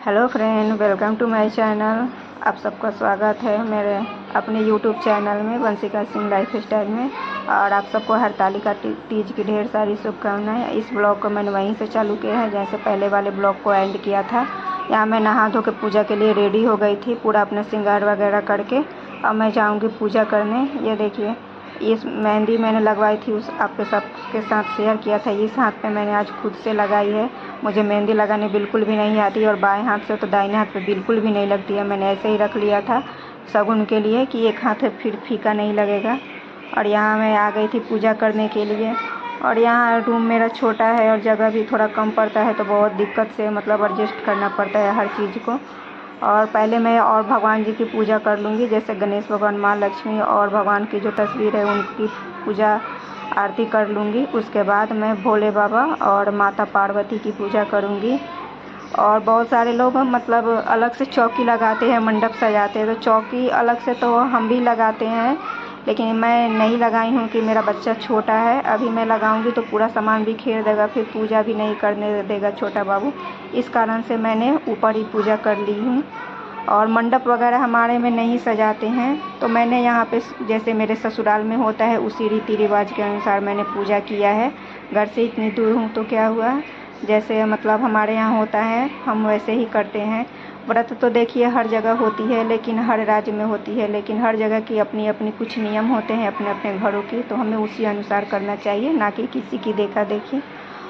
Hello friend, welcome to my channel. आप सबका स्वागत है मेरे अपने यूट्यूब चैनल में वंशिका सिंह लाइफ स्टाइल में। और आप सबको हरतालिका तीज की ढेर सारी शुभकामनाएं। इस ब्लॉग को मैंने वहीं से चालू किया है जैसे पहले वाले ब्लॉग को एंड किया था। यहाँ मैं नहा धो के पूजा के लिए रेडी हो गई थी, पूरा अपना श्रृंगार वगैरह करके। अब मैं जाऊँगी पूजा करने। ये देखिए, इस मेहंदी मैंने लगवाई थी, उस आपके सबके साथ शेयर किया था। इस हाथ पे मैंने आज खुद से लगाई है। मुझे मेहंदी लगाने बिल्कुल भी नहीं आती और बाएं हाथ से तो दाहिने हाथ पे बिल्कुल भी नहीं लगती है। मैंने ऐसे ही रख लिया था शगुन के लिए कि एक हाथ फिर फीका नहीं लगेगा। और यहाँ मैं आ गई थी पूजा करने के लिए। और यहाँ रूम मेरा छोटा है और जगह भी थोड़ा कम पड़ता है, तो बहुत दिक्कत से मतलब एडजस्ट करना पड़ता है हर चीज़ को। और पहले मैं और भगवान जी की पूजा कर लूँगी, जैसे गणेश भगवान, माँ लक्ष्मी और भगवान की जो तस्वीर है उनकी पूजा आरती कर लूँगी। उसके बाद मैं भोले बाबा और माता पार्वती की पूजा करूँगी। और बहुत सारे लोग मतलब अलग से चौकी लगाते हैं, मंडप सजाते हैं, तो चौकी अलग से तो हम भी लगाते हैं, लेकिन मैं नहीं लगाई हूँ कि मेरा बच्चा छोटा है। अभी मैं लगाऊंगी तो पूरा सामान बिखेर देगा, फिर पूजा भी नहीं करने देगा छोटा बाबू। इस कारण से मैंने ऊपर ही पूजा कर ली हूँ। और मंडप वगैरह हमारे में नहीं सजाते हैं, तो मैंने यहाँ पे जैसे मेरे ससुराल में होता है उसी रीति रिवाज के अनुसार मैंने पूजा किया है। घर से इतनी दूर हूँ तो क्या हुआ, जैसे मतलब हमारे यहाँ होता है हम वैसे ही करते हैं। व्रत तो देखिए हर जगह होती है, लेकिन हर राज्य में होती है, लेकिन हर जगह की अपनी अपनी कुछ नियम होते हैं अपने अपने घरों की, तो हमें उसी अनुसार करना चाहिए, ना कि किसी की देखा देखी।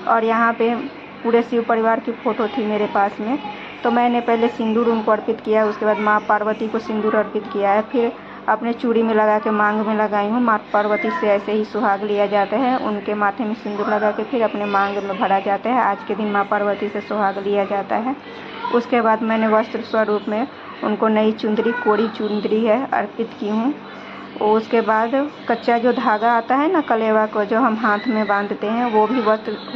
और यहाँ पे पूरे शिव परिवार की फ़ोटो थी मेरे पास में, तो मैंने पहले सिंदूर उनको अर्पित किया, उसके बाद माँ पार्वती को सिंदूर अर्पित किया है। फिर अपने चूड़ी में लगा के मांग में लगाई हूँ। माँ पार्वती से ऐसे ही सुहाग लिया जाता है, उनके माथे में सिंदूर लगा के फिर अपने मांग में भरा जाता है। आज के दिन माँ पार्वती से सुहाग लिया जाता है। उसके बाद मैंने वस्त्र स्वरूप में उनको नई चुंदरी, कोरी चुंदरी है, अर्पित की हूँ। और उसके बाद कच्चा जो धागा आता है ना कलेवा को, जो हम हाथ में बांधते हैं, वो भी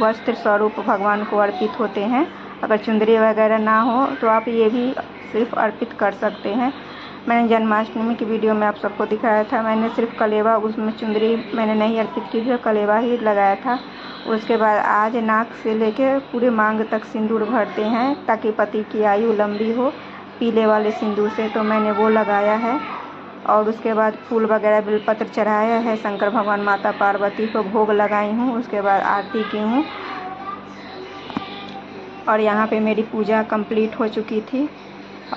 वस्त्र स्वरूप भगवान को अर्पित होते हैं। अगर चुंदरी वगैरह ना हो तो आप ये भी सिर्फ अर्पित कर सकते हैं। मैंने जन्माष्टमी की वीडियो में आप सबको दिखाया था, मैंने सिर्फ कलेवा, उसमें चुंदरी मैंने नहीं अर्पित की थी, कलेवा ही लगाया था। उसके बाद आज नाक से लेके पूरे मांग तक सिंदूर भरते हैं ताकि पति की आयु लंबी हो, पीले वाले सिंदूर से, तो मैंने वो लगाया है। और उसके बाद फूल वगैरह बेलपत्र चढ़ाया है, शंकर भगवान माता पार्वती को भोग लगाई हूँ। उसके बाद आरती की हूँ। और यहाँ पे मेरी पूजा कंप्लीट हो चुकी थी।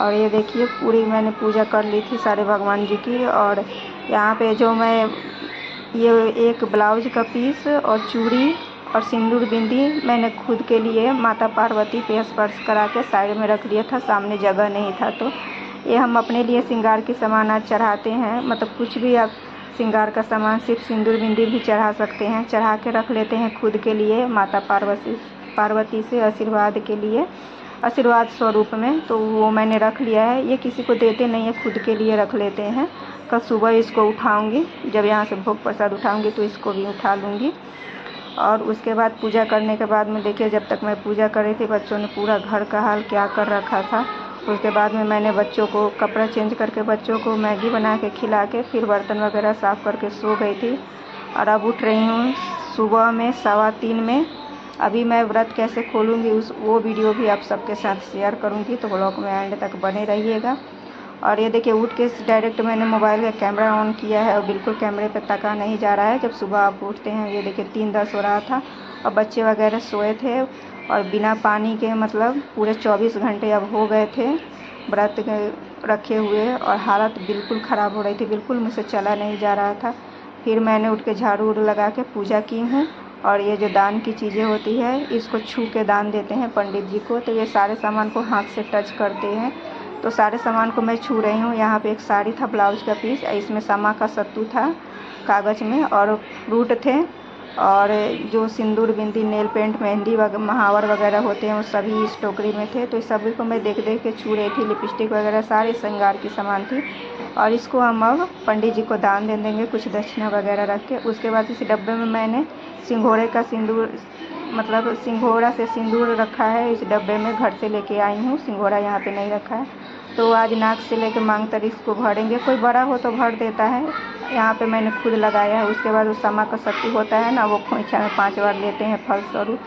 और ये देखिए पूरी मैंने पूजा कर ली थी सारे भगवान जी की। और यहाँ पे जो मैं ये एक ब्लाउज का पीस और चूड़ी और सिंदूर बिंदी मैंने खुद के लिए माता पार्वती पे स्पर्श करा के साइड में रख दिया था, सामने जगह नहीं था। तो ये हम अपने लिए श्रृंगार के सामान आज चढ़ाते हैं, मतलब कुछ भी आप श्रृंगार का सामान, सिर्फ सिंदूर बिंदी भी चढ़ा सकते हैं, चढ़ा के रख लेते हैं खुद के लिए माता पार्वती से आशीर्वाद के लिए, आशीर्वाद स्वरूप में। तो वो मैंने रख लिया है। ये किसी को देते नहीं है, खुद के लिए रख लेते हैं। कल सुबह इसको उठाऊंगी, जब यहाँ से भोग प्रसाद उठाऊंगी तो इसको भी उठा लूँगी। और उसके बाद पूजा करने के बाद में देखिए, जब तक मैं पूजा कर रही थी बच्चों ने पूरा घर का हाल क्या कर रखा था। उसके बाद में मैंने बच्चों को कपड़ा चेंज करके बच्चों को मैगी बना के खिला के फिर बर्तन वगैरह साफ़ करके सो गई थी। और अब उठ रही हूँ सुबह में 3:15 में। अभी मैं व्रत कैसे खोलूँगी वो वीडियो भी आप सबके साथ शेयर करूँगी, तो ब्लॉग में एंड तक बने रहिएगा। और ये देखिए उठ के डायरेक्ट मैंने मोबाइल का कैमरा ऑन किया है और बिल्कुल कैमरे पे तका नहीं जा रहा है जब सुबह आप उठते हैं। ये देखिए 3:10 हो रहा था और बच्चे वगैरह सोए थे और बिना पानी के मतलब पूरे 24 घंटे अब हो गए थे व्रत रखे हुए, और हालत बिल्कुल ख़राब हो रही थी, बिल्कुल मुझसे चला नहीं जा रहा था। फिर मैंने उठ के झाड़ू उड़ लगा के पूजा की हूँ। और ये जो दान की चीज़ें होती है इसको छू के दान देते हैं पंडित जी को, तो ये सारे सामान को हाथ से टच करते हैं, तो सारे सामान को मैं छू रही हूँ। यहाँ पे एक साड़ी था, ब्लाउज का पीस, इसमें समा का सत्तू था कागज़ में, और फ्रूट थे, और जो सिंदूर बिंदी, नेल पेंट, मेहंदी महावर वगैरह होते हैं वो सभी इस टोकरी में थे। तो इस सभी को मैं देख देख के छू रही थी। लिपस्टिक वगैरह सारे श्रृंगार की सामान थी। और इसको हम अब पंडित जी को दान दे देंगे कुछ दक्षिणा वगैरह रख के। उसके बाद इस डब्बे में मैंने सिंघोड़े का सिंदूर, मतलब सिंघोड़ा से सिंदूर रखा है इस डब्बे में, घर से लेके आई हूँ। सिंघोड़ा यहाँ पे नहीं रखा है, तो आज नाक से लेके मांग तक इसको भरेंगे। कोई बड़ा हो तो भर देता है, यहाँ पे मैंने खुद लगाया है। उसके बाद वो समा का सत्तू होता है ना, वो खोइछा में 5 बार लेते हैं फल स्वरूप,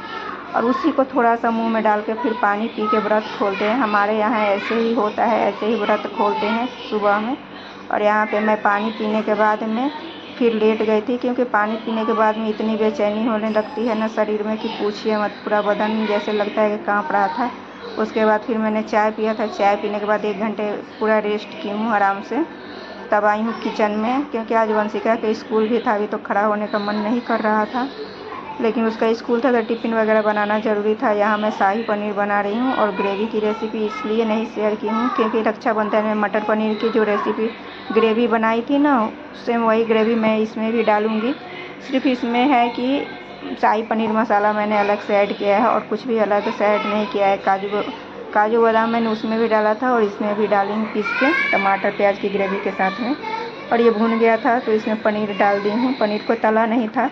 और उसी को थोड़ा सा मुंह में डाल के फिर पानी पी के व्रत खोलते हैं। हमारे यहाँ ऐसे ही होता है, ऐसे ही व्रत खोलते हैं सुबह में। और यहाँ पे मैं पानी पीने के बाद में फिर लेट गई थी, क्योंकि पानी पीने के बाद में इतनी बेचैनी होने लगती है ना शरीर में कि पूछिए मत। पूरा बदन जैसे लगता है कि काँप रहा था। उसके बाद फिर मैंने चाय पिया था। चाय पीने के बाद 1 घंटे पूरा रेस्ट की हूँ आराम से। तब आई हूँ किचन में, क्योंकि आज वंशिका के स्कूल भी था। अभी तो खड़ा होने का मन नहीं कर रहा था, लेकिन उसका स्कूल था तो टिफ़िन वगैरह बनाना ज़रूरी था। यहाँ मैं शाही पनीर बना रही हूँ और ग्रेवी की रेसिपी इसलिए नहीं शेयर की हूँ क्योंकि रक्षाबंधन में मटर पनीर की जो रेसिपी ग्रेवी बनाई थी ना, सेम वही ग्रेवी मैं इसमें भी डालूँगी। सिर्फ इसमें है कि शाही पनीर मसाला मैंने अलग से ऐड किया है और कुछ भी अलग से ऐड नहीं किया है। काजू बादाम मैंने उसमें भी डाला था और इसमें भी डालूँगी पीस के टमाटर प्याज की ग्रेवी के साथ में। और ये भून गया था तो इसमें पनीर डाल दी हूँ। पनीर को तला नहीं था।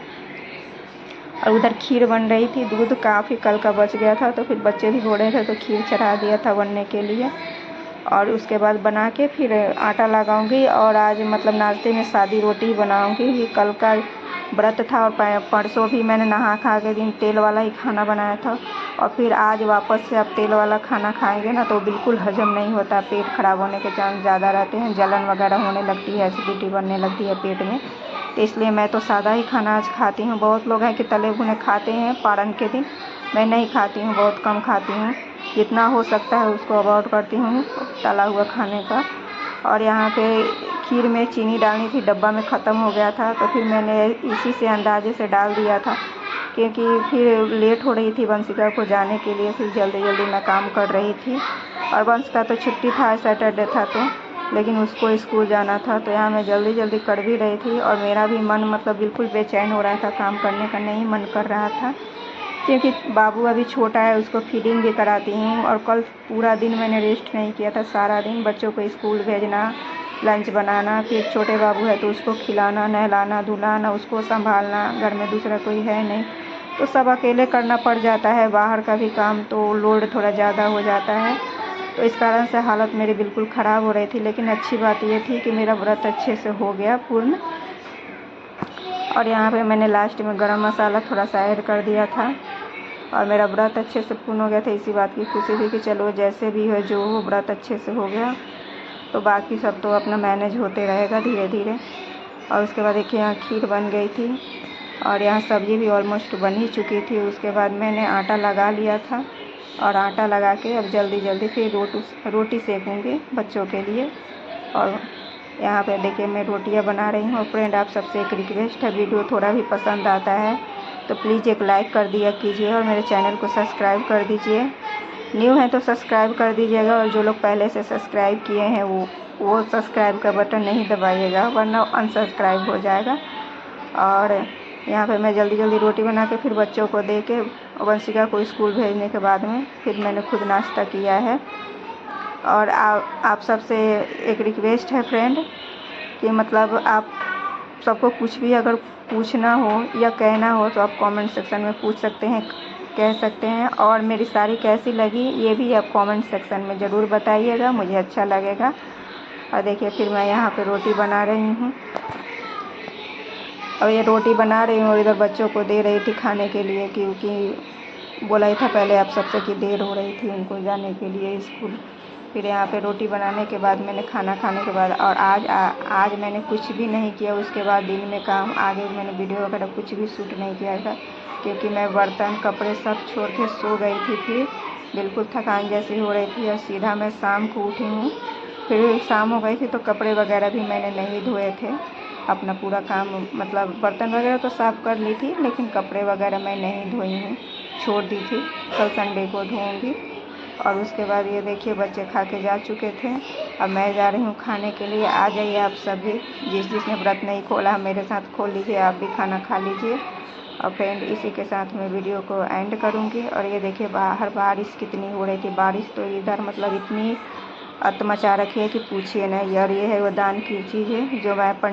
और उधर खीर बन रही थी। दूध काफ़ी कल का बच गया था तो फिर बच्चे भी हो रहे थे तो खीर चढ़ा दिया था बनने के लिए। और उसके बाद बना के फिर आटा लगाऊंगी। और आज मतलब नाश्ते में सादी रोटी बनाऊंगी। ये कल का व्रत था और परसों भी मैंने नहा खा के दिन तेल वाला ही खाना बनाया था। और फिर आज वापस से अब तेल वाला खाना खाएंगे ना तो बिल्कुल हजम नहीं होता। पेट खराब होने के चांस ज़्यादा रहते हैं। जलन वगैरह होने लगती है, एसिडिटी बनने लगती है पेट में। तो इसलिए मैं तो सादा ही खाना आज खाती हूँ। बहुत लोग हैं कि तले भुने खाते हैं पारण के दिन, मैं नहीं खाती हूँ, बहुत कम खाती हूँ। जितना हो सकता है उसको अवॉइड करती हूँ तला हुआ खाने का। और यहाँ पे खीर में चीनी डालनी थी, डब्बा में ख़त्म हो गया था तो फिर मैंने इसी से अंदाजे से डाल दिया था, क्योंकि फिर लेट हो रही थी वंशिका को जाने के लिए। फिर जल्दी जल्दी मैं काम कर रही थी। और वंशिका तो छुट्टी था, सैटरडे था तो, लेकिन उसको स्कूल जाना था तो यहाँ मैं जल्दी जल्दी कर भी रही थी। और मेरा भी मन मतलब बिल्कुल बेचैन हो रहा था, काम करने का नहीं मन कर रहा था, क्योंकि बाबू अभी छोटा है, उसको फीडिंग भी कराती हूँ। और कल पूरा दिन मैंने रेस्ट नहीं किया था। सारा दिन बच्चों को स्कूल भेजना, लंच बनाना, फिर छोटे बाबू है तो उसको खिलाना, नहलाना, धुलाना, उसको संभालना। घर में दूसरा कोई है नहीं तो सब अकेले करना पड़ जाता है। बाहर का भी काम तो लोड थोड़ा ज़्यादा हो जाता है। तो इस कारण से हालत मेरी बिल्कुल ख़राब हो रही थी। लेकिन अच्छी बात ये थी कि मेरा व्रत अच्छे से हो गया पूर्ण। और यहाँ पे मैंने लास्ट में गरम मसाला थोड़ा सा ऐड कर दिया था और मेरा व्रत अच्छे से पूर्ण हो गया था। इसी बात की खुशी थी कि चलो जैसे भी हो जो हो, व्रत अच्छे से हो गया तो बाकी सब तो अपना मैनेज होते रहेगा धीरे धीरे। और उसके बाद देखिए यहाँ खीर बन गई थी और यहाँ सब्ज़ी भी ऑलमोस्ट बन ही चुकी थी। उसके बाद मैंने आटा लगा लिया था और आटा लगा के अब जल्दी जल्दी फिर रोटी सेकूँगी बच्चों के लिए। और यहाँ पे देखिए मैं रोटियाँ बना रही हूँ। और फ्रेंड आप सबसे एक रिक्वेस्ट है, वीडियो थोड़ा भी पसंद आता है तो प्लीज़ एक लाइक कर दिया कीजिए और मेरे चैनल को सब्सक्राइब कर दीजिए। न्यू है तो सब्सक्राइब कर दीजिएगा और जो लोग पहले से सब्सक्राइब किए हैं वो सब्सक्राइब का बटन नहीं दबाइएगा, वरना अनसब्सक्राइब हो जाएगा। और यहाँ पे मैं जल्दी जल्दी रोटी बना के फिर बच्चों को दे के वंशिका को स्कूल भेजने के बाद में फिर मैंने खुद नाश्ता किया है। और आप सबसे एक रिक्वेस्ट है फ्रेंड कि मतलब आप सबको कुछ भी अगर पूछना हो या कहना हो तो आप कमेंट सेक्शन में पूछ सकते हैं, कह सकते हैं। और मेरी साड़ी कैसी लगी ये भी आप कमेंट सेक्शन में ज़रूर बताइएगा, मुझे अच्छा लगेगा। और देखिए फिर मैं यहाँ पे रोटी बना रही हूँ और ये रोटी बना रही हूँ और इधर बच्चों को दे रही थी खाने के लिए, क्योंकि बोला ही था पहले आप सबसे कि देर हो रही थी उनको जाने के लिए स्कूल। फिर यहाँ पे रोटी बनाने के बाद मैंने खाना खाने के बाद और आज मैंने कुछ भी नहीं किया। उसके बाद दिन में काम आगे मैंने वीडियो वगैरह कुछ भी शूट नहीं किया था, क्योंकि मैं बर्तन कपड़े सब छोड़ के सो गई थी। फिर बिल्कुल थकान जैसी हो रही थी और सीधा मैं शाम को उठी हूँ। फिर शाम हो गई थी तो कपड़े वगैरह भी मैंने नहीं धोए थे। अपना पूरा काम मतलब बर्तन वगैरह तो साफ़ कर ली थी, लेकिन कपड़े वगैरह मैं नहीं धोई हूँ, छोड़ दी थी। कल संडे को धोऊँगी। और उसके बाद ये देखिए बच्चे खा के जा चुके थे, अब मैं जा रही हूँ खाने के लिए। आ जाइए आप सभी, जिसने व्रत नहीं खोला मेरे साथ खोल लीजिए, आप भी खाना खा लीजिए। और फ्रेंड इसी के साथ मैं वीडियो को एंड करूँगी। और ये देखिए बाहर बारिश कितनी हो रही थी। बारिश तो इधर मतलब इतनी मचा रखी है कि पूछिए नहीं। और ये है वो दान की चीज़ है जो मैं पंडित